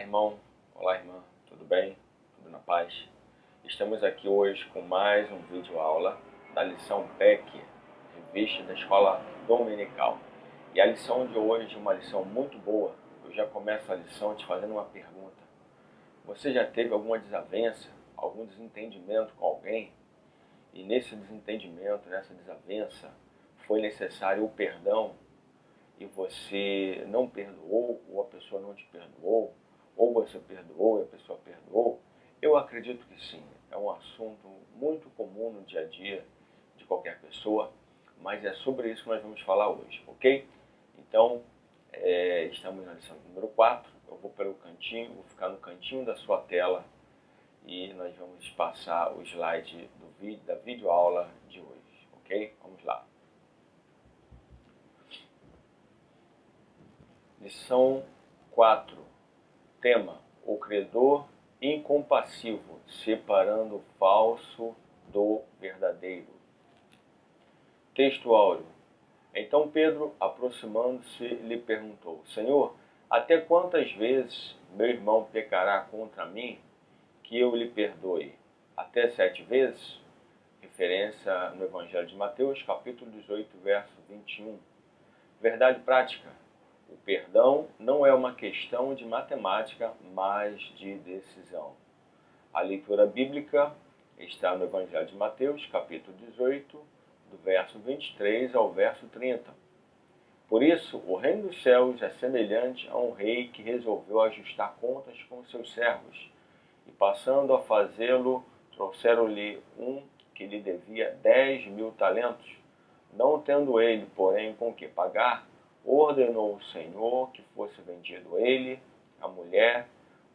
irmão, olá irmã, tudo bem? Tudo na paz? Estamos aqui hoje com mais um vídeo aula da lição PEC, revista da Escola Dominical. E a lição de hoje é uma lição muito boa. Eu já começo a lição te fazendo uma pergunta. Você já teve alguma desavença, algum desentendimento com alguém? E nesse desentendimento, nessa desavença, foi necessário o perdão e você não perdoou, ou a pessoa não te perdoou, ou você perdoou e a pessoa perdoou? Eu acredito que sim. É um assunto muito comum no dia a dia de qualquer pessoa, mas é sobre isso que nós vamos falar hoje, ok? Então, estamos na lição número 4. Eu vou pelo cantinho, vou ficar no cantinho da sua tela e nós vamos passar o slide da videoaula de hoje, ok? Vamos lá. Lição 4. Tema: o credor incompassivo, separando o falso do verdadeiro. Texto áureo. Então Pedro, aproximando-se, lhe perguntou: Senhor, até quantas vezes meu irmão pecará contra mim, que eu lhe perdoe? Até 7 vezes? Referência no Evangelho de Mateus, capítulo 18, verso 21. Verdade prática. O perdão não é uma questão de matemática, mas de decisão. A leitura bíblica está no Evangelho de Mateus, capítulo 18, do verso 23 ao verso 30. Por isso, o reino dos céus é semelhante a um rei que resolveu ajustar contas com seus servos. E passando a fazê-lo, trouxeram-lhe um que lhe devia 10.000 talentos. Não tendo ele, porém, com que pagar, ordenou o Senhor que fosse vendido ele, a mulher,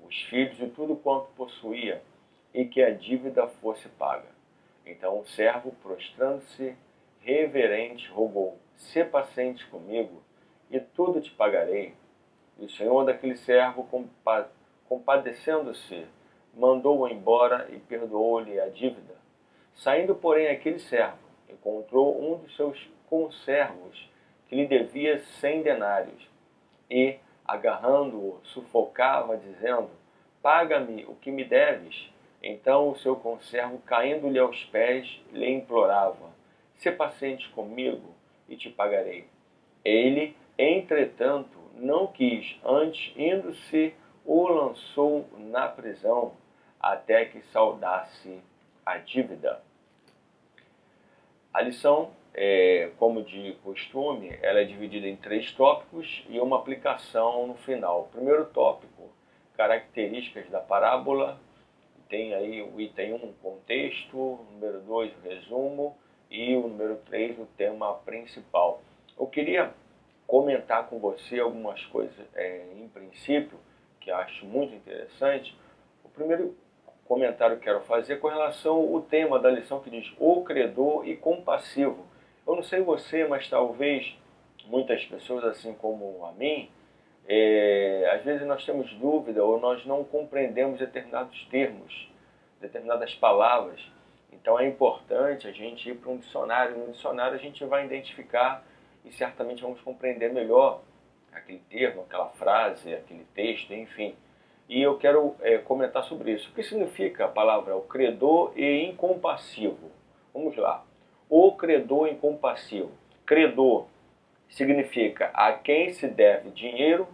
os filhos e tudo quanto possuía, e que a dívida fosse paga. Então o servo, prostrando-se, reverente, rogou: sê paciente comigo, e tudo te pagarei. E o Senhor daquele servo, compadecendo-se, mandou-o embora e perdoou-lhe a dívida. Saindo, porém, aquele servo, encontrou um dos seus conservos, que lhe devia 100 denários, e, agarrando-o, sufocava, dizendo: paga-me o que me deves. Então o seu conservo, caindo-lhe aos pés, lhe implorava: sê paciente comigo, e te pagarei. Ele, entretanto, não quis, antes, indo-se, o lançou na prisão, até que saldasse a dívida. A lição, como de costume, ela é dividida em 3 tópicos e uma aplicação no final. Primeiro tópico, características da parábola. Tem aí o item 1, contexto, o número 2, o resumo, e o número 3, o tema principal. Eu queria comentar com você algumas coisas, em princípio, que acho muito interessante. O primeiro comentário que quero fazer com relação ao tema da lição, que diz o credor incompassivo. Eu não sei você, mas talvez muitas pessoas, assim como a mim, às vezes nós temos dúvida ou nós não compreendemos determinados termos, determinadas palavras. Então é importante a gente ir para um dicionário. No dicionário a gente vai identificar e certamente vamos compreender melhor aquele termo, aquela frase, aquele texto, enfim. E eu quero comentar sobre isso. O que significa a palavra o credor e incompassivo? Vamos lá. O credor incompassivo. Credor significa a quem se deve dinheiro,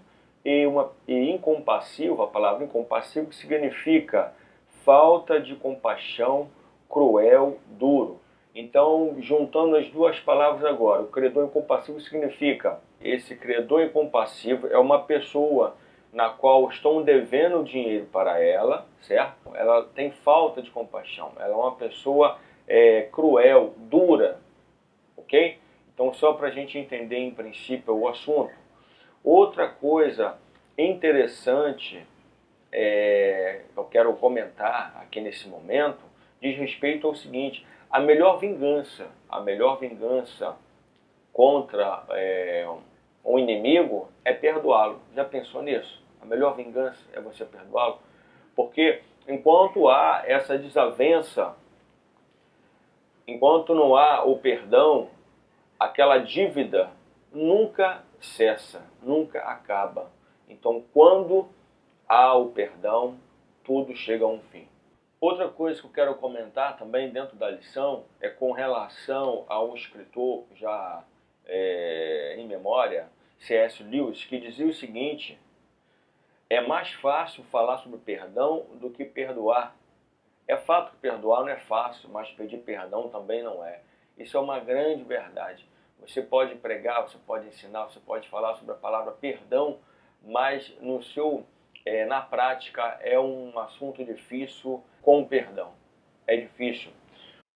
e incompassivo, a palavra incompassivo, significa falta de compaixão, cruel, duro. Então, juntando as duas palavras agora, o credor incompassivo significa, esse credor incompassivo é uma pessoa na qual estão devendo dinheiro para ela, certo? Ela tem falta de compaixão, ela é uma pessoa cruel, dura, ok? Então, só para a gente entender em princípio o assunto. Outra coisa interessante, eu quero comentar aqui nesse momento, diz respeito ao seguinte: a melhor vingança contra um inimigo é perdoá-lo. Já pensou nisso? A melhor vingança é você perdoá-lo. Porque enquanto há essa desavença, enquanto não há o perdão, aquela dívida nunca cessa, nunca acaba. Então, quando há o perdão, tudo chega a um fim. Outra coisa que eu quero comentar também dentro da lição é com relação a um escritor já em memória, C.S. Lewis, que dizia o seguinte: é mais fácil falar sobre perdão do que perdoar. É fato que perdoar não é fácil, mas pedir perdão também não é. Isso é uma grande verdade. Você pode pregar, você pode ensinar, você pode falar sobre a palavra perdão, mas na prática é um assunto difícil com perdão. É difícil.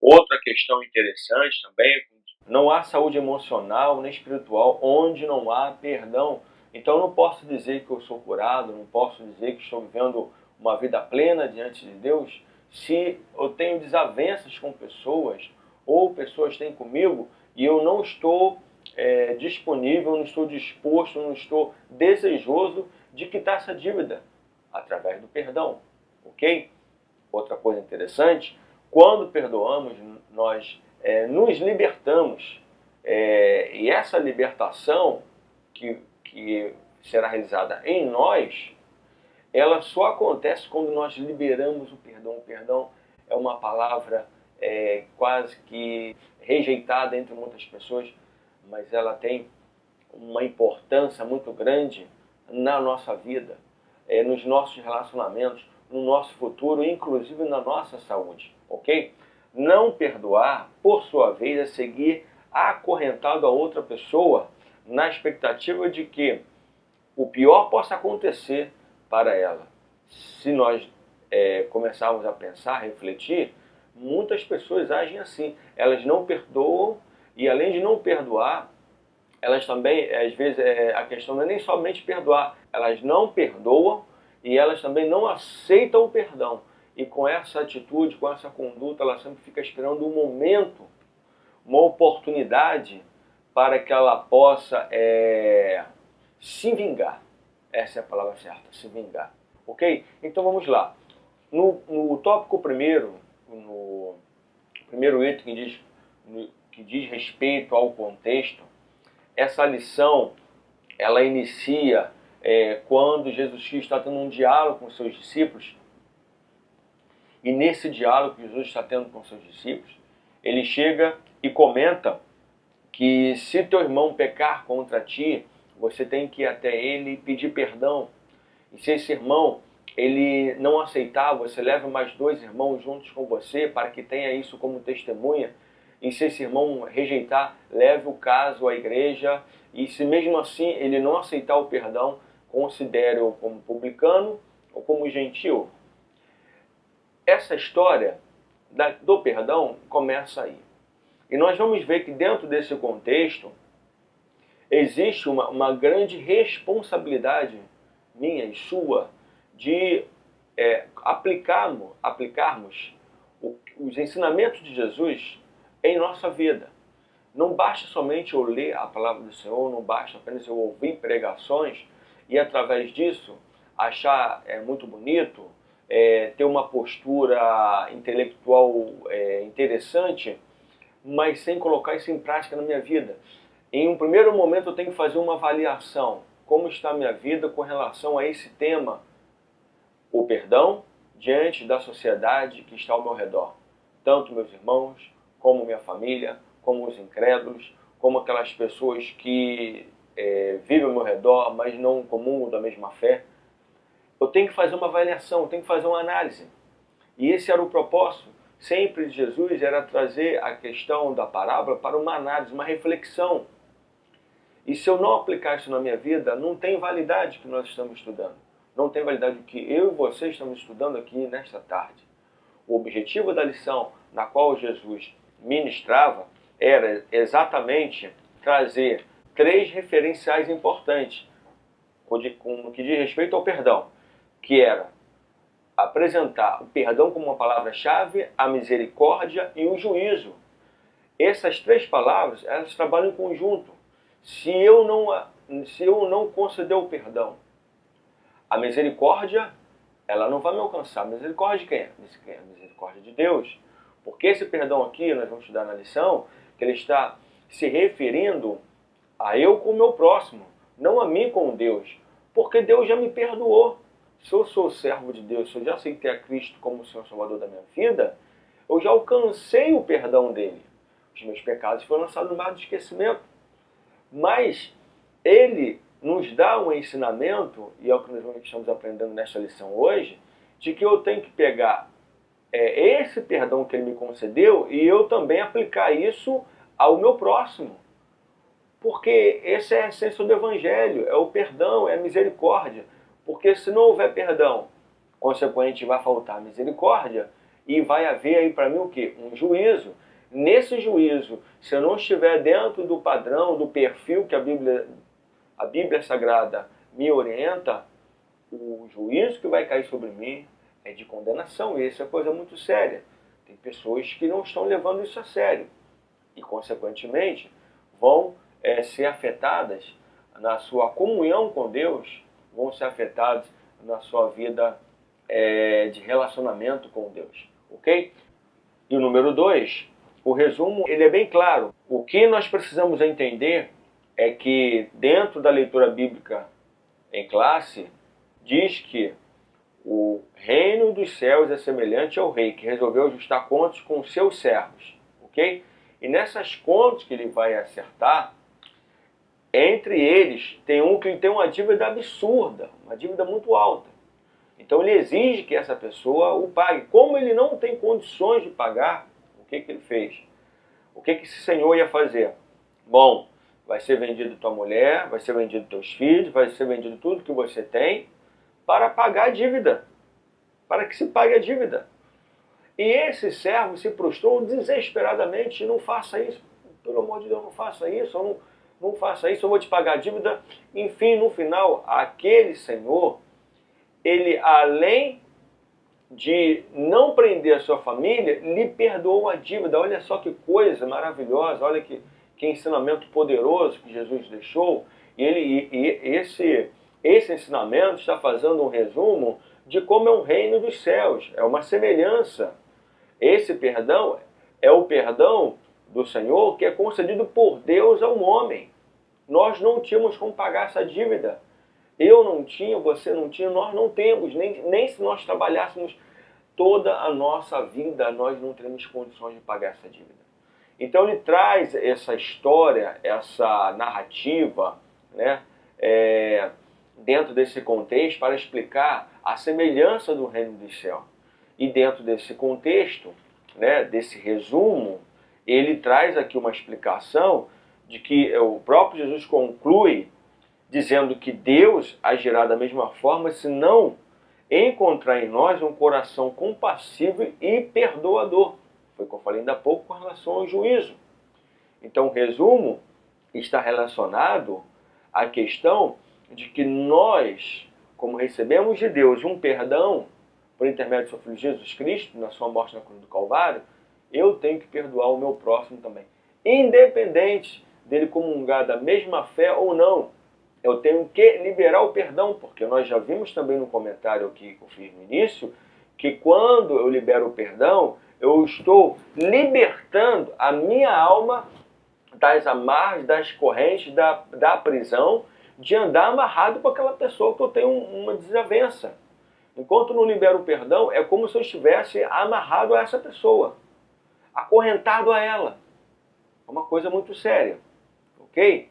Outra questão interessante também, não há saúde emocional nem espiritual onde não há perdão. Então eu não posso dizer que eu sou curado, não posso dizer que estou vivendo uma vida plena diante de Deus se eu tenho desavenças com pessoas ou pessoas têm comigo e eu não estou disponível, não estou disposto, não estou desejoso de quitar essa dívida através do perdão, ok? Outra coisa interessante, quando perdoamos, nós nos libertamos. E essa libertação que será realizada em nós, ela só acontece quando nós liberamos o perdão. O perdão é uma palavra quase que rejeitada entre muitas pessoas, mas ela tem uma importância muito grande na nossa vida, nos nossos relacionamentos, no nosso futuro, inclusive na nossa saúde, ok? Não perdoar, por sua vez, é seguir acorrentado a outra pessoa na expectativa de que o pior possa acontecer para ela. Se nós começarmos a pensar, a refletir, muitas pessoas agem assim. Elas não perdoam e, além de não perdoar, elas também, às vezes, a questão não é nem somente perdoar. Elas não perdoam e elas também não aceitam o perdão. E com essa atitude, com essa conduta, ela sempre fica esperando um momento, uma oportunidade para que ela possa se vingar. Essa é a palavra certa, se vingar. Ok? Então vamos lá. No tópico primeiro, no primeiro item que diz respeito ao contexto, essa lição ela inicia quando Jesus Cristo está tendo um diálogo com os seus discípulos. E nesse diálogo que Jesus está tendo com os seus discípulos, ele chega e comenta que se teu irmão pecar contra ti, você tem que ir até ele e pedir perdão. E se esse irmão ele não aceitar, você leva mais 2 irmãos juntos com você para que tenha isso como testemunha. E se esse irmão rejeitar, leve o caso à igreja. E se mesmo assim ele não aceitar o perdão, considere-o como publicano ou como gentil. Essa história do perdão começa aí. E nós vamos ver que dentro desse contexto existe uma grande responsabilidade minha e sua de aplicarmos os ensinamentos de Jesus em nossa vida. Não basta somente eu ler a palavra do Senhor, não basta apenas eu ouvir pregações e através disso achar muito bonito, ter uma postura intelectual interessante, mas sem colocar isso em prática na minha vida. Em um primeiro momento eu tenho que fazer uma avaliação. Como está a minha vida com relação a esse tema? O perdão diante da sociedade que está ao meu redor. Tanto meus irmãos, como minha família, como os incrédulos, como aquelas pessoas que vivem ao meu redor, mas não comungam da mesma fé. Eu tenho que fazer uma avaliação, eu tenho que fazer uma análise. E esse era o propósito sempre de Jesus, era trazer a questão da parábola para uma análise, uma reflexão. E se eu não aplicar isso na minha vida, não tem validade o que nós estamos estudando. Não tem validade o que eu e você estamos estudando aqui nesta tarde. O objetivo da lição na qual Jesus ministrava era exatamente trazer 3 referenciais importantes no que diz respeito ao perdão, que era apresentar o perdão como uma palavra-chave, a misericórdia e o juízo. Essas 3 palavras, elas trabalham em conjunto. Se eu não conceder o perdão, a misericórdia, ela não vai me alcançar. A misericórdia de quem é? A misericórdia de Deus. Porque esse perdão aqui, nós vamos estudar na lição, que ele está se referindo a eu com o meu próximo, não a mim com Deus. Porque Deus já me perdoou. se eu sou servo de Deus, se eu já aceitei a Cristo como o Senhor Salvador da minha vida, eu já alcancei o perdão dele. Os meus pecados foram lançados no mar do esquecimento. Mas ele nos dá um ensinamento, e é o que nós estamos aprendendo nesta lição hoje, de que eu tenho que pegar esse perdão que ele me concedeu e eu também aplicar isso ao meu próximo. Porque essa é a essência do Evangelho, é o perdão, é a misericórdia. Porque se não houver perdão, consequentemente vai faltar misericórdia e vai haver aí para mim o quê? Um juízo. Nesse juízo, se eu não estiver dentro do padrão, do perfil que a Bíblia Sagrada me orienta, o juízo que vai cair sobre mim é de condenação. E isso é coisa muito séria. Tem pessoas que não estão levando isso a sério e, consequentemente, vão ser afetadas na sua comunhão com Deus, vão ser afetadas na sua vida de relacionamento com Deus. Ok? E o número 2, o resumo, ele é bem claro. O que nós precisamos entender é que dentro da leitura bíblica em classe, diz que o reino dos céus é semelhante ao rei que resolveu ajustar contas com os seus servos. Ok? E nessas contas que ele vai acertar, entre eles tem um que tem uma dívida absurda, uma dívida muito alta. Então ele exige que essa pessoa o pague. Como ele não tem condições de pagar, o que ele fez? O que esse senhor ia fazer? Bom, vai ser vendido tua mulher, vai ser vendido teus filhos, vai ser vendido tudo que você tem para pagar a dívida. Para que se pague a dívida. E esse servo se prostrou desesperadamente. Não faça isso, pelo amor de Deus, não faça isso, não faça isso, eu vou te pagar a dívida. Enfim, no final, aquele senhor, ele, além de não prender a sua família, lhe perdoou a dívida. Olha só que coisa maravilhosa, olha que ensinamento poderoso que Jesus deixou. E esse ensinamento está fazendo um resumo de como é o reino dos céus, é uma semelhança. Esse perdão é o perdão do Senhor que é concedido por Deus ao homem. Nós não tínhamos como pagar essa dívida. Eu não tinha, você não tinha, nós não temos. Nem se nós trabalhássemos toda a nossa vida, nós não teremos condições de pagar essa dívida. Então ele traz essa história, essa narrativa, né, dentro desse contexto para explicar a semelhança do reino dos céus. E dentro desse contexto, né, desse resumo, ele traz aqui uma explicação de que o próprio Jesus conclui dizendo que Deus agirá da mesma forma se não encontrar em nós um coração compassivo e perdoador. Foi o que eu falei ainda há pouco com relação ao juízo. Então, o resumo está relacionado à questão de que nós, como recebemos de Deus um perdão por intermédio do seu Filho Jesus Cristo, na sua morte na cruz do Calvário, eu tenho que perdoar o meu próximo também. Independente dele comungar da mesma fé ou não, eu tenho que liberar o perdão, porque nós já vimos também no comentário que eu fiz no início, que quando eu libero o perdão, eu estou libertando a minha alma das amarras, das correntes, da prisão, de andar amarrado com aquela pessoa que eu tenho uma desavença. Enquanto eu não libero o perdão, é como se eu estivesse amarrado a essa pessoa, acorrentado a ela. É uma coisa muito séria, ok?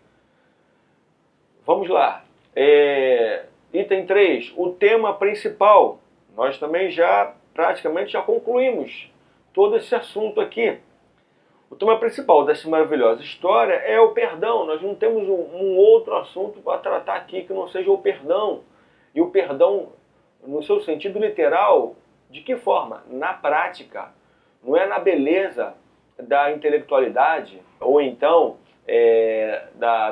Vamos lá. Item 3, o tema principal. Nós também praticamente já concluímos todo esse assunto aqui. O tema principal dessa maravilhosa história é o perdão. Nós não temos um outro assunto para tratar aqui que não seja o perdão. E o perdão, no seu sentido literal, de que forma? Na prática. Não é na beleza da intelectualidade, ou então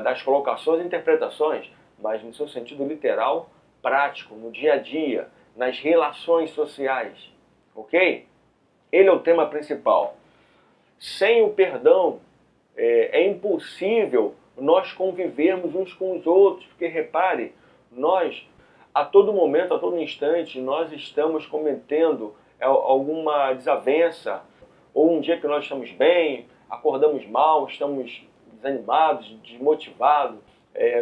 das colocações e interpretações, mas no seu sentido literal, prático, no dia a dia, nas relações sociais. Ok? Ele é o tema principal. Sem o perdão, é impossível nós convivermos uns com os outros, porque repare, nós, a todo momento, a todo instante, nós estamos cometendo alguma desavença, ou um dia que nós estamos bem, acordamos mal, estamos desanimados, desmotivados,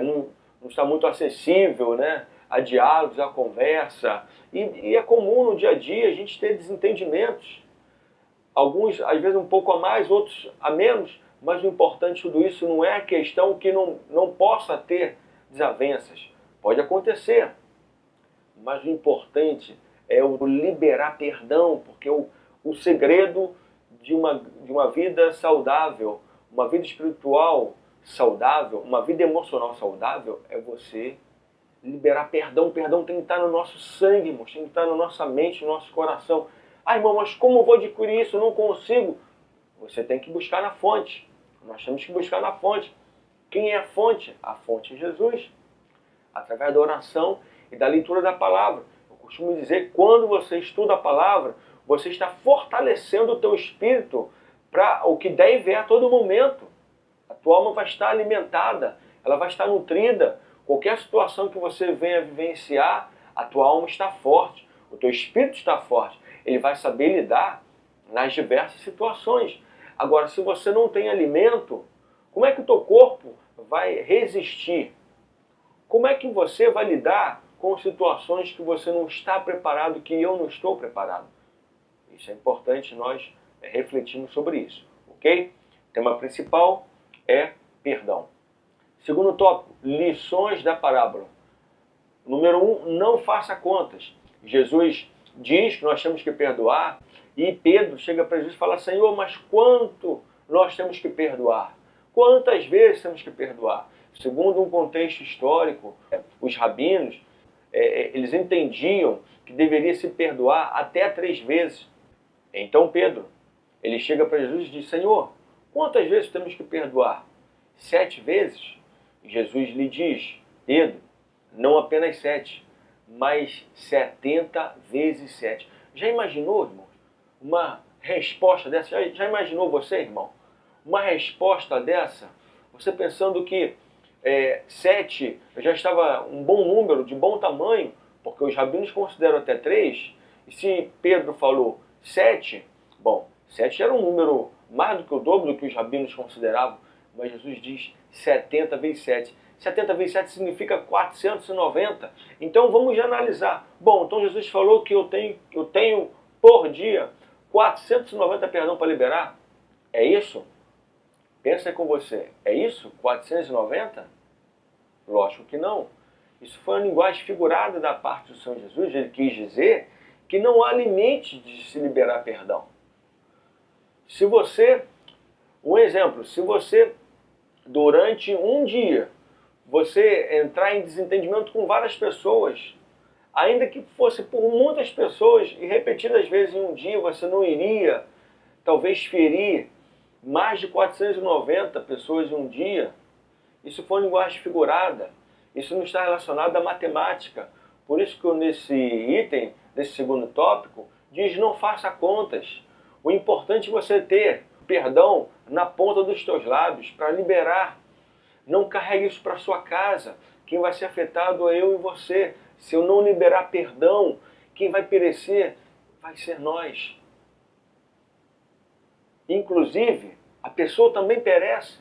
não está muito acessível, né, a diálogos, a conversa. E é comum no dia a dia a gente ter desentendimentos. Alguns, às vezes, um pouco a mais, outros a menos. Mas o importante de tudo isso não é a questão que não possa ter desavenças. Pode acontecer. Mas o importante é o liberar perdão, porque o segredo de uma vida saudável, uma vida espiritual saudável, uma vida emocional saudável, é você liberar perdão. O perdão tem que estar no nosso sangue, irmãos, tem que estar na nossa mente, no nosso coração. Ah, irmão, mas como eu vou adquirir isso? Eu não consigo. Você tem que buscar na fonte. Nós temos que buscar na fonte. Quem é a fonte? A fonte é Jesus. Através da oração e da leitura da palavra. Eu costumo dizer que quando você estuda a palavra, você está fortalecendo o teu espírito para o que deve a todo momento. A tua alma vai estar alimentada, ela vai estar nutrida. Qualquer situação que você venha vivenciar, a tua alma está forte, o teu espírito está forte. Ele vai saber lidar nas diversas situações. Agora, se você não tem alimento, como é que o teu corpo vai resistir? Como é que você vai lidar com situações que você não está preparado, que eu não estou preparado? Isso é importante nós refletirmos sobre isso, ok? O tema principal é perdão. Segundo tópico, lições da parábola. Número 1, não faça contas. Jesus diz que nós temos que perdoar e Pedro chega para Jesus e fala: Senhor, mas quanto nós temos que perdoar? Quantas vezes temos que perdoar? Segundo um contexto histórico, os rabinos, eles entendiam que deveria se perdoar até 3 vezes. Então Pedro, ele chega para Jesus e diz: Senhor, quantas vezes temos que perdoar? 7 vezes? Jesus lhe diz: Pedro, não apenas 7, mas 70 vezes 7. Já imaginou, irmão, uma resposta dessa? Já imaginou você, irmão? Uma resposta dessa? Você pensando que 7 já estava um bom número, de bom tamanho, porque os rabinos consideram até 3, e se Pedro falou 7, bom, 7 era um número mais do que o dobro do que os rabinos consideravam, mas Jesus diz 70 vezes 7. 70 vezes 7 significa 490. Então vamos já analisar. Bom, então Jesus falou que eu tenho por dia 490 perdão para liberar. É isso? Pensa aí com você. É isso? 490? Lógico que não. Isso foi uma linguagem figurada da parte do Senhor Jesus. Ele quis dizer que não há limite de se liberar perdão. Se você, um exemplo, se você durante um dia você entrar em desentendimento com várias pessoas, ainda que fosse por muitas pessoas e repetidas vezes em um dia, você não iria talvez ferir mais de 490 pessoas em um dia. Isso foi uma linguagem figurada. Isso não está relacionado à matemática. Por isso que nesse item, desse segundo tópico, diz: não faça contas. O importante é você ter perdão na ponta dos teus lábios para liberar. Não carregue isso para sua casa. Quem vai ser afetado é eu e você. Se eu não liberar perdão, quem vai perecer vai ser nós. Inclusive, a pessoa também perece.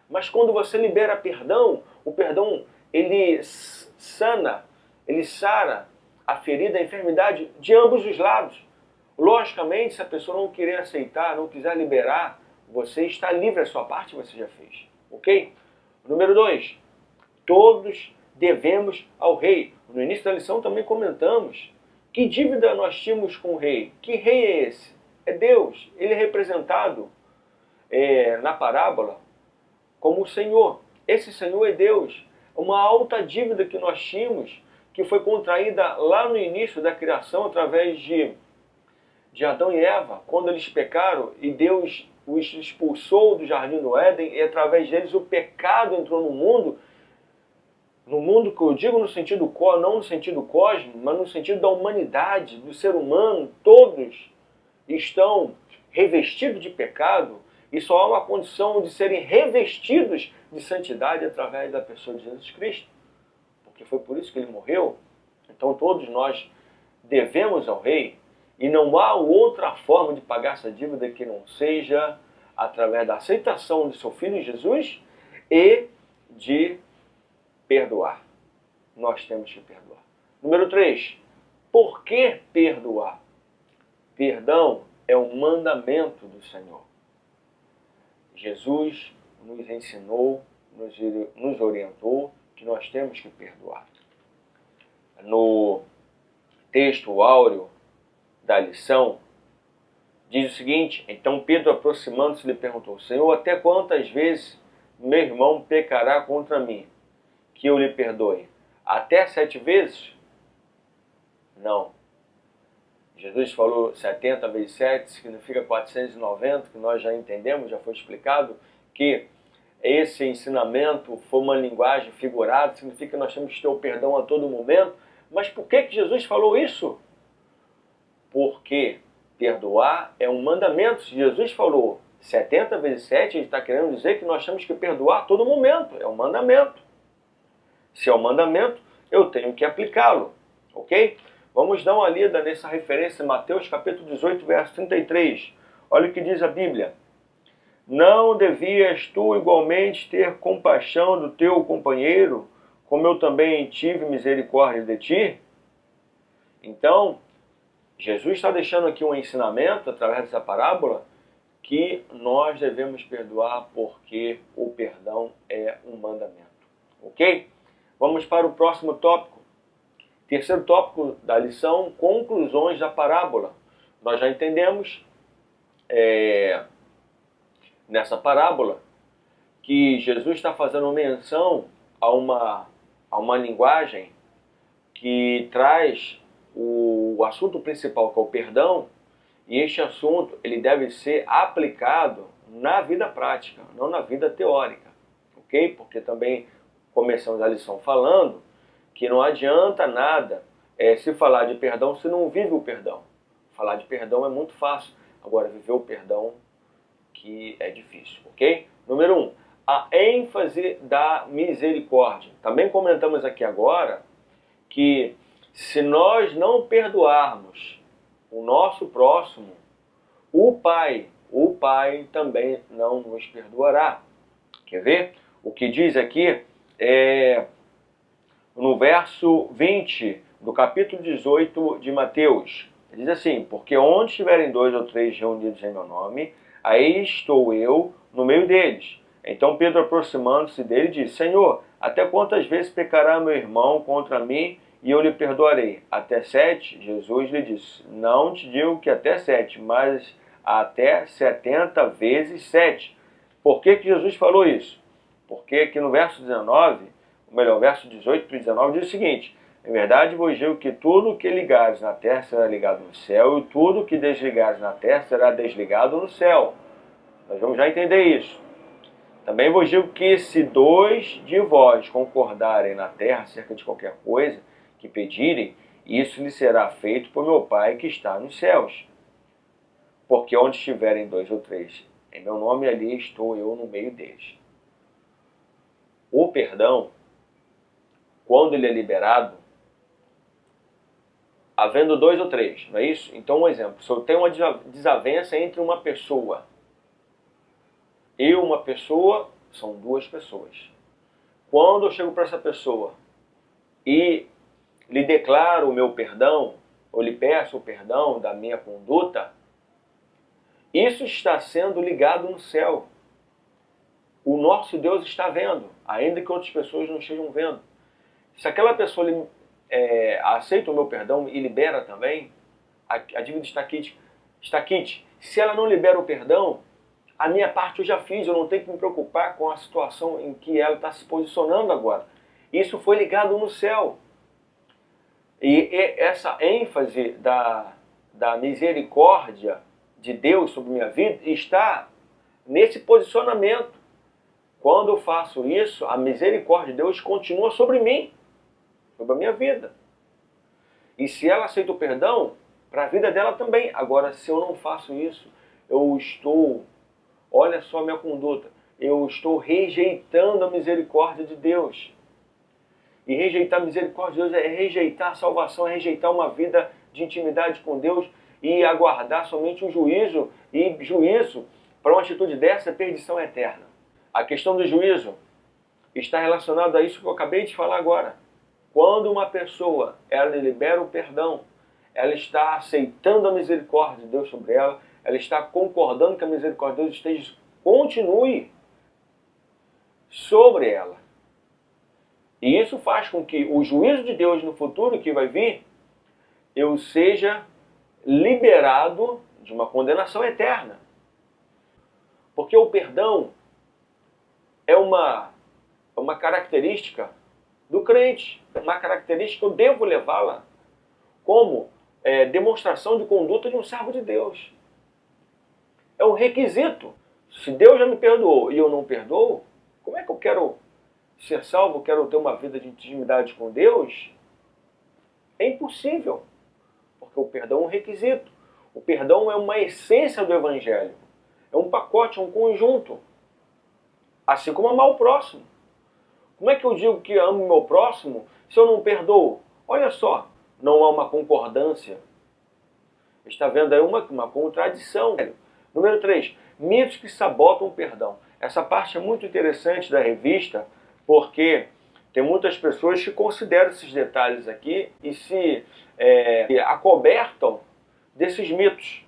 Mas quando você libera perdão, o perdão, ele sana, ele sara a ferida, a enfermidade de ambos os lados. Logicamente, se a pessoa não querer aceitar, não quiser liberar, você está livre, a sua parte você já fez. Ok? Número 2. Todos devemos ao rei. No início da lição também comentamos que dívida nós tínhamos com o rei. Que rei é esse? É Deus. Ele é representado na parábola como o Senhor. Esse Senhor é Deus. Uma alta dívida que nós tínhamos, que foi contraída lá no início da criação através de Adão e Eva, quando eles pecaram e Deus os expulsou do jardim do Éden, e através deles o pecado entrou no mundo que eu digo no sentido, não no sentido cósmico, mas no sentido da humanidade, do ser humano. Todos estão revestidos de pecado, e só há uma condição de serem revestidos de santidade através da pessoa de Jesus Cristo, porque foi por isso que ele morreu. Então todos nós devemos ao Rei, e não há outra forma de pagar essa dívida que não seja através da aceitação de seu Filho Jesus e de perdoar. Nós temos que perdoar. Número 3. Por que perdoar? Perdão é um mandamento do Senhor. Jesus nos ensinou, nos orientou que nós temos que perdoar. No texto áureo da lição, diz o seguinte: então Pedro, aproximando-se, lhe perguntou: Senhor, até quantas vezes meu irmão pecará contra mim, que eu lhe perdoe? Até 7 vezes? Não. Jesus falou 70 vezes 7, significa 490, que nós já entendemos, já foi explicado, que esse ensinamento foi uma linguagem figurada, significa que nós temos que ter o perdão a todo momento. Mas por que Jesus falou isso? Porque perdoar é um mandamento. Se Jesus falou 70 vezes 7, ele está querendo dizer que nós temos que perdoar a todo momento. É um mandamento. Se é um mandamento, eu tenho que aplicá-lo. Ok? Vamos dar uma lida nessa referência em Mateus capítulo 18, verso 33. Olha o que diz a Bíblia. Não devias tu igualmente ter compaixão do teu companheiro, como eu também tive misericórdia de ti? Então, Jesus está deixando aqui um ensinamento, através dessa parábola, que nós devemos perdoar porque o perdão é um mandamento. Ok? Vamos para o próximo tópico. Terceiro tópico da lição, conclusões da parábola. Nós já entendemos nessa parábola que Jesus está fazendo menção a uma linguagem que traz o assunto principal, que é o perdão, e este assunto ele deve ser aplicado na vida prática, não na vida teórica, ok? Porque também começamos a lição falando que não adianta nada se falar de perdão se não vive o perdão. Falar de perdão é muito fácil, agora viver o perdão que é difícil, ok? Número 1, a ênfase da misericórdia. Também comentamos aqui agora que se nós não perdoarmos o nosso próximo, o Pai também não nos perdoará. Quer ver? O que diz aqui no verso 20 do capítulo 18 de Mateus. Diz assim: porque onde estiverem 2 ou 3 reunidos em meu nome, aí estou eu no meio deles. Então Pedro, aproximando-se dele, disse: Senhor, até quantas vezes pecará meu irmão contra mim e eu lhe perdoarei? Até 7? Jesus lhe disse: não te digo que até 7, mas até 70 vezes 7. Por que Jesus falou isso? Porque aqui no verso 19, ou melhor, verso 18 e 19 diz o seguinte: em verdade vos digo que tudo que ligares na terra será ligado no céu, e tudo que desligares na terra será desligado no céu. Nós vamos já entender isso. Também vos digo que se 2 de vós concordarem na terra acerca de qualquer coisa que pedirem, isso lhe será feito por meu Pai que está nos céus. Porque onde estiverem 2 ou 3 em meu nome, ali estou eu no meio deles. O perdão, quando ele é liberado, havendo 2 ou 3, não é isso? Então, um exemplo, se eu tenho uma desavença entre uma pessoa e uma pessoa, são 2 pessoas. Quando eu chego para essa pessoa e lhe declaro o meu perdão, ou lhe peço o perdão da minha conduta, isso está sendo ligado no céu. O nosso Deus está vendo, ainda que outras pessoas não estejam vendo. Se aquela pessoa aceita o meu perdão e libera também, a dívida está quite. Se ela não libera o perdão, a minha parte eu já fiz, eu não tenho que me preocupar com a situação em que ela está se posicionando agora. Isso foi ligado no céu. E essa ênfase da misericórdia de Deus sobre minha vida está nesse posicionamento. Quando eu faço isso, a misericórdia de Deus continua sobre mim, sobre a minha vida. E se ela aceita o perdão, para a vida dela também. Agora, se eu não faço isso, eu estou, olha só a minha conduta, eu estou rejeitando a misericórdia de Deus. E rejeitar a misericórdia de Deus é rejeitar a salvação, é rejeitar uma vida de intimidade com Deus e aguardar somente um juízo. E juízo, para uma atitude dessa, é perdição eterna. A questão do juízo está relacionada a isso que eu acabei de falar agora. Quando uma pessoa ela libera o perdão, ela está aceitando a misericórdia de Deus sobre ela, ela está concordando que a misericórdia de Deus continue sobre ela. E isso faz com que o juízo de Deus no futuro que vai vir, eu seja liberado de uma condenação eterna. Porque o perdão é uma característica do crente, uma característica que eu devo levá-la como demonstração de conduta de um servo de Deus. É um requisito. Se Deus já me perdoou e eu não perdoo, como é que eu quero ser salvo, quero ter uma vida de intimidade com Deus? É impossível, porque o perdão é um requisito. O perdão é uma essência do Evangelho. É um pacote, é um conjunto. Assim como amar o próximo. Como é que eu digo que amo o meu próximo se eu não perdoo? Olha só, não há uma concordância. Está vendo aí uma contradição. Número 3, mitos que sabotam o perdão. Essa parte é muito interessante da revista, porque tem muitas pessoas que consideram esses detalhes aqui e se acobertam desses mitos.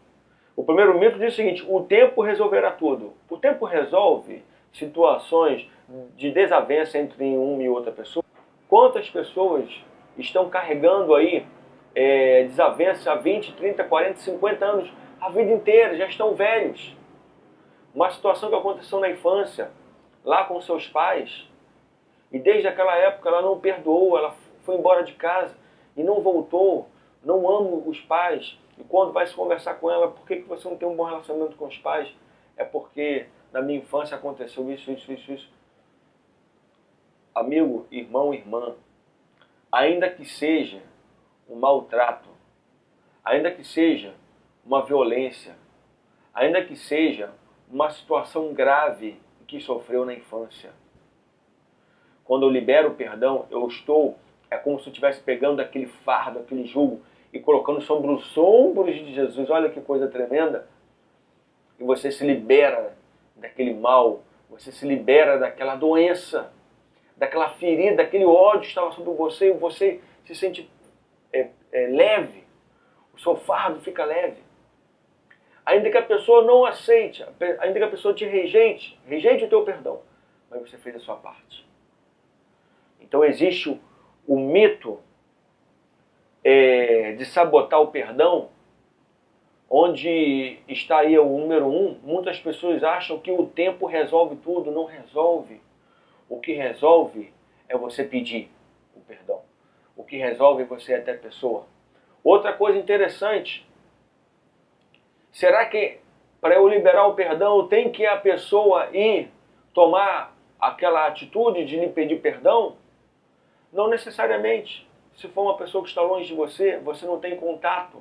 O primeiro mito diz o seguinte: o tempo resolverá tudo. O tempo resolve situações de desavença entre uma e outra pessoa. Quantas pessoas estão carregando aí desavença há 20, 30, 40, 50 anos, a vida inteira, já estão velhos. Uma situação que aconteceu na infância, lá com seus pais, e desde aquela época ela não perdoou, ela foi embora de casa e não voltou, não ama os pais. E quando vai se conversar com ela, por que você não tem um bom relacionamento com os pais? É porque na minha infância aconteceu isso, isso, isso, isso. Amigo, irmão, irmã, ainda que seja um maltrato, ainda que seja uma violência, ainda que seja uma situação grave que sofreu na infância, quando eu libero o perdão, é como se eu estivesse pegando aquele fardo, aquele jugo e colocando sobre os ombros de Jesus. Olha que coisa tremenda. E você se libera daquele mal, você se libera daquela doença, daquela ferida, daquele ódio que estava sobre você, e você se sente leve, o seu fardo fica leve. Ainda que a pessoa não aceite, ainda que a pessoa te rejeite o teu perdão, mas você fez a sua parte. Então existe o mito de sabotar o perdão, onde está aí o número 1. Muitas pessoas acham que o tempo resolve tudo. Não resolve. O que resolve é você pedir o perdão. O que resolve é você ir até a pessoa. Outra coisa interessante, será que para eu liberar o perdão tem que a pessoa ir tomar aquela atitude de lhe pedir perdão? Não necessariamente. Se for uma pessoa que está longe de você, você não tem contato.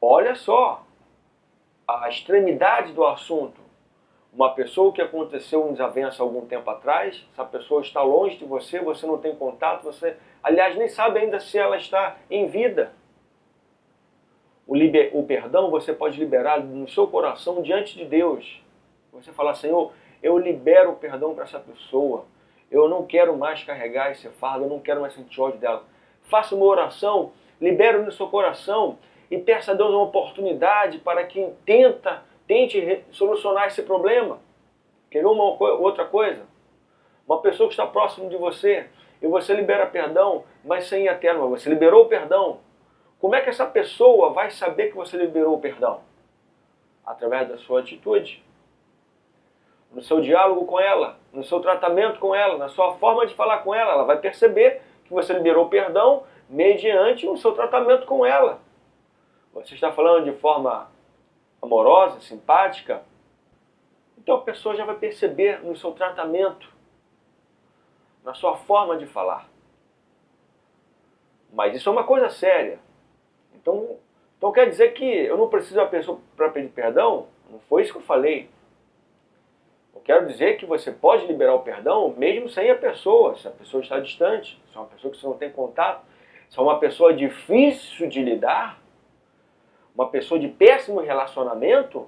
Olha só a extremidade do assunto. Uma pessoa que aconteceu um desavença algum tempo atrás, essa pessoa está longe de você, você não tem contato, você, aliás, nem sabe ainda se ela está em vida. O perdão você pode liberar no seu coração diante de Deus. Você fala: Senhor, eu libero o perdão para essa pessoa. Eu não quero mais carregar esse fardo, eu não quero mais sentir ódio dela. Faça uma oração, libere no seu coração e peça a Deus uma oportunidade para que tente solucionar esse problema. Quer ver outra coisa? Uma pessoa que está próximo de você e você libera perdão, mas sem ir até ela, você liberou o perdão. Como é que essa pessoa vai saber que você liberou o perdão? Através da sua atitude, no seu diálogo com ela, no seu tratamento com ela, na sua forma de falar com ela. Ela vai perceber que você liberou o perdão mediante o seu tratamento com ela. Você está falando de forma amorosa, simpática, então a pessoa já vai perceber no seu tratamento, na sua forma de falar. Mas isso é uma coisa séria. Então quer dizer que eu não preciso da pessoa para pedir perdão? Não foi isso que eu falei. Eu quero dizer que você pode liberar o perdão mesmo sem a pessoa, se a pessoa está distante, se é uma pessoa que você não tem contato, se é uma pessoa difícil de lidar, uma pessoa de péssimo relacionamento,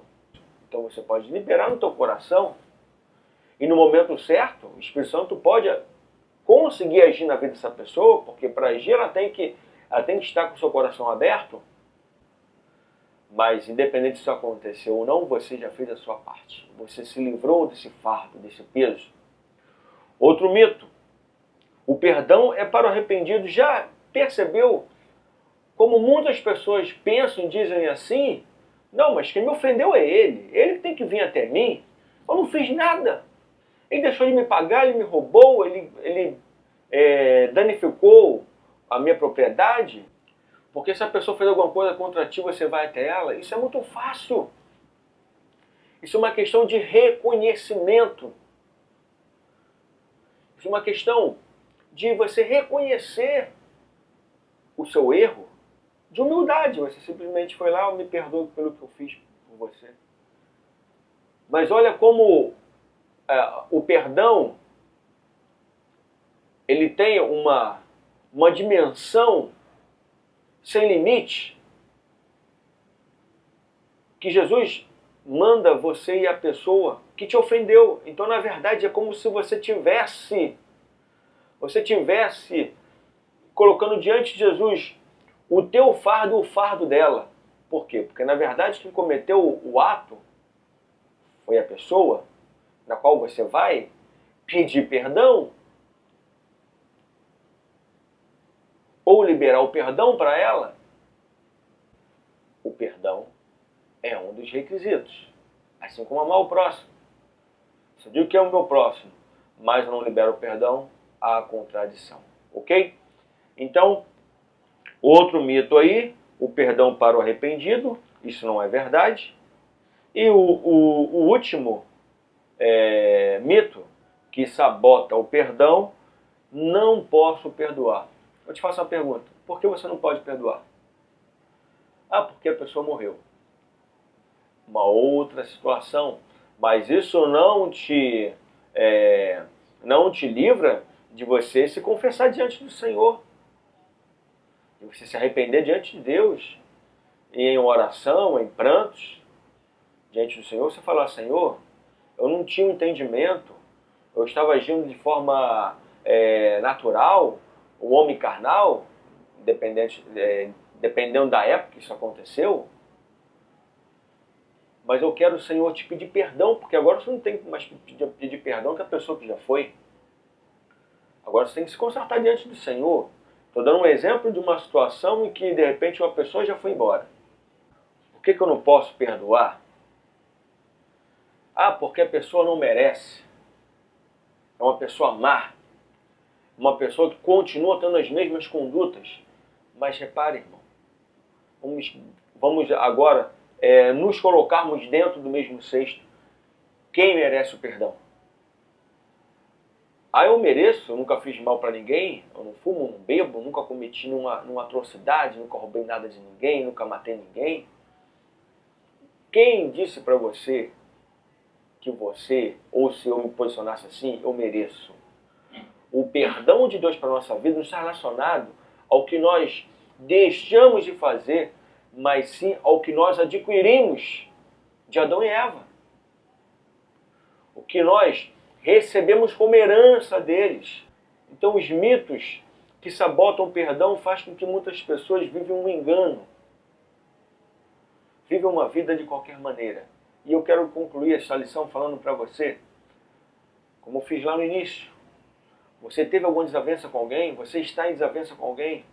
então você pode liberar no teu coração. E no momento certo, o Espírito Santo pode conseguir agir na vida dessa pessoa, porque para agir ela tem que estar com o seu coração aberto, mas independente se isso aconteceu ou não, você já fez a sua parte. Você se livrou desse fardo, desse peso. Outro mito: o perdão é para o arrependido. Já percebeu como muitas pessoas pensam e dizem assim? Não, mas quem me ofendeu é ele. Ele tem que vir até mim. Eu não fiz nada. Ele deixou de me pagar, ele me roubou, ele danificou a minha propriedade. Porque se a pessoa fez alguma coisa contra ti, você vai até ela. Isso é muito fácil. Isso é uma questão de reconhecimento. Isso é uma questão de você reconhecer o seu erro, de humildade. Você simplesmente foi lá, me perdoa pelo que eu fiz por você. Mas olha como o perdão, ele tem uma dimensão sem limite, que Jesus manda você e a pessoa que te ofendeu. Então, na verdade, é como se você tivesse colocando diante de Jesus o teu fardo e o fardo dela. Por quê? Porque, na verdade, quem cometeu o ato foi a pessoa na qual você vai pedir perdão ou liberar o perdão para ela. O perdão é um dos requisitos. Assim como amar o próximo. Se eu digo que é o meu próximo, mas eu não libero o perdão, há contradição. Ok? Então, outro mito aí, o perdão para o arrependido. Isso não é verdade. E o último mito que sabota o perdão: não posso perdoar. Eu te faço uma pergunta: por que você não pode perdoar? Ah, porque a pessoa morreu. Uma outra situação. Mas isso não te livra de você se confessar diante do Senhor. De você se arrepender diante de Deus. E em oração, em prantos, diante do Senhor, você falar: Senhor, eu não tinha um entendimento. Eu estava agindo de forma natural, o homem carnal, dependendo da época que isso aconteceu. Mas eu quero, Senhor, te pedir perdão, porque agora você não tem mais que pedir perdão que a pessoa que já foi. Agora você tem que se consertar diante do Senhor. Estou dando um exemplo de uma situação em que, de repente, uma pessoa já foi embora. Por que eu não posso perdoar? Ah, porque a pessoa não merece. É uma pessoa má. Uma pessoa que continua tendo as mesmas condutas. Mas repare, irmão, vamos agora nos colocarmos dentro do mesmo cesto. Quem merece o perdão? Ah, eu mereço, eu nunca fiz mal para ninguém, eu não fumo, não bebo, nunca cometi nenhuma atrocidade, nunca roubei nada de ninguém, nunca matei ninguém. Quem disse para você que você, ou se eu me posicionasse assim, eu mereço? O perdão de Deus para a nossa vida não está relacionado ao que nós deixamos de fazer, mas sim ao que nós adquirimos de Adão e Eva. O que nós recebemos como herança deles. Então os mitos que sabotam o perdão fazem com que muitas pessoas vivem um engano. Vivem uma vida de qualquer maneira. E eu quero concluir essa lição falando para você, como eu fiz lá no início. Você teve alguma desavença com alguém? Você está em desavença com alguém?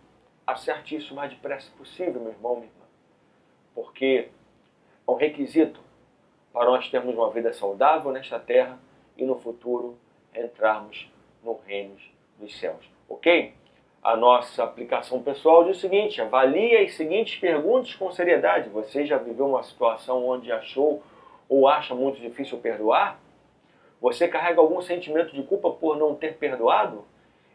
Acerte isso o mais depressa possível, meu irmão, minha irmã. Porque é um requisito para nós termos uma vida saudável nesta terra e no futuro entrarmos no reino dos céus. Ok? A nossa aplicação pessoal diz o seguinte: avalie as seguintes perguntas com seriedade. Você já viveu uma situação onde achou ou acha muito difícil perdoar? Você carrega algum sentimento de culpa por não ter perdoado?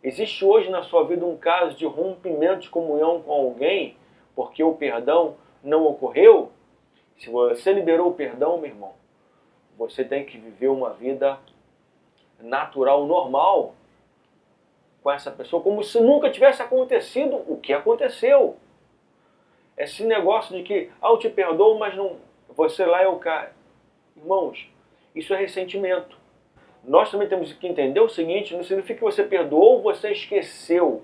Existe hoje na sua vida um caso de rompimento de comunhão com alguém porque o perdão não ocorreu? Se você liberou o perdão, meu irmão, você tem que viver uma vida natural, normal com essa pessoa, como se nunca tivesse acontecido o que aconteceu. Esse negócio de que, eu te perdoo, mas não, você lá é o cara. Irmãos, isso é ressentimento. nós também temos que entender o seguinte: não significa que você perdoou ou você esqueceu.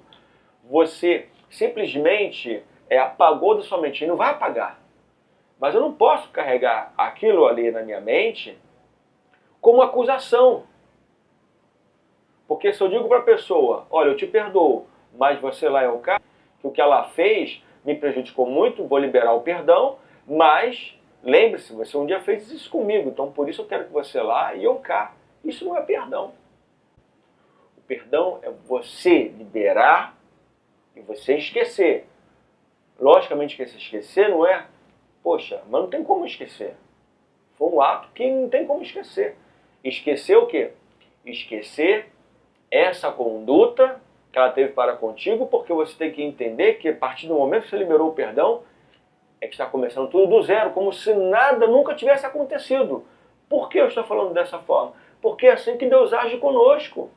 Você simplesmente apagou da sua mente. E não vai apagar. Mas eu não posso carregar aquilo ali na minha mente como acusação. Porque se eu digo para a pessoa, olha, eu te perdoo, mas você lá é o cara, que o que ela fez me prejudicou muito, vou liberar o perdão, mas lembre-se, você um dia fez isso comigo, então por isso eu quero que você lá e eu cá. Isso não é perdão. O perdão é você liberar e você esquecer. Logicamente que esse esquecer não é, poxa, mas não tem como esquecer. Foi um ato que não tem como esquecer. Esquecer o quê? Esquecer essa conduta que ela teve para contigo, porque você tem que entender que a partir do momento que você liberou o perdão, é que está começando tudo do zero, como se nada nunca tivesse acontecido. Por que eu estou falando dessa forma? Porque é assim que Deus age conosco.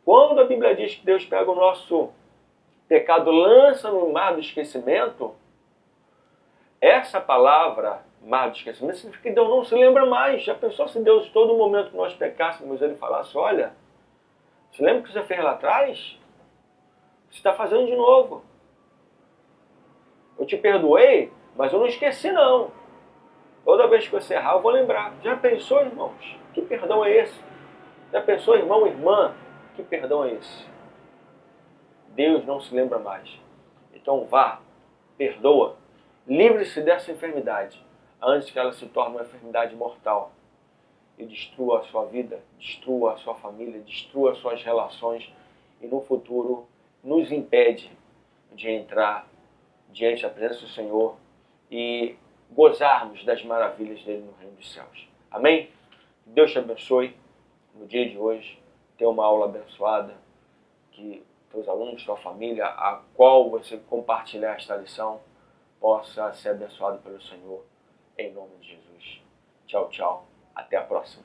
Quando a Bíblia diz que Deus pega o nosso pecado, lança no mar do esquecimento, essa palavra, mar do esquecimento, significa que Deus não se lembra mais. Já pensou se Deus, todo momento que nós pecássemos, Ele falasse, olha, você lembra o que você fez lá atrás? Você está fazendo de novo. Eu te perdoei, mas eu não esqueci não. Toda vez que você errar, eu vou lembrar. Já pensou, irmãos? Que perdão é esse? Já pensou, irmão, irmã? Que perdão é esse? Deus não se lembra mais. Então vá, perdoa. Livre-se dessa enfermidade, antes que ela se torne uma enfermidade mortal e destrua a sua vida, destrua a sua família, destrua as suas relações e no futuro nos impede de entrar diante da presença do Senhor e gozarmos das maravilhas dele no reino dos céus. Amém? Deus te abençoe no dia de hoje. Tenha uma aula abençoada, que teus alunos, tua família, a qual você compartilhar esta lição, possa ser abençoado pelo Senhor, em nome de Jesus. Tchau, tchau. Até a próxima.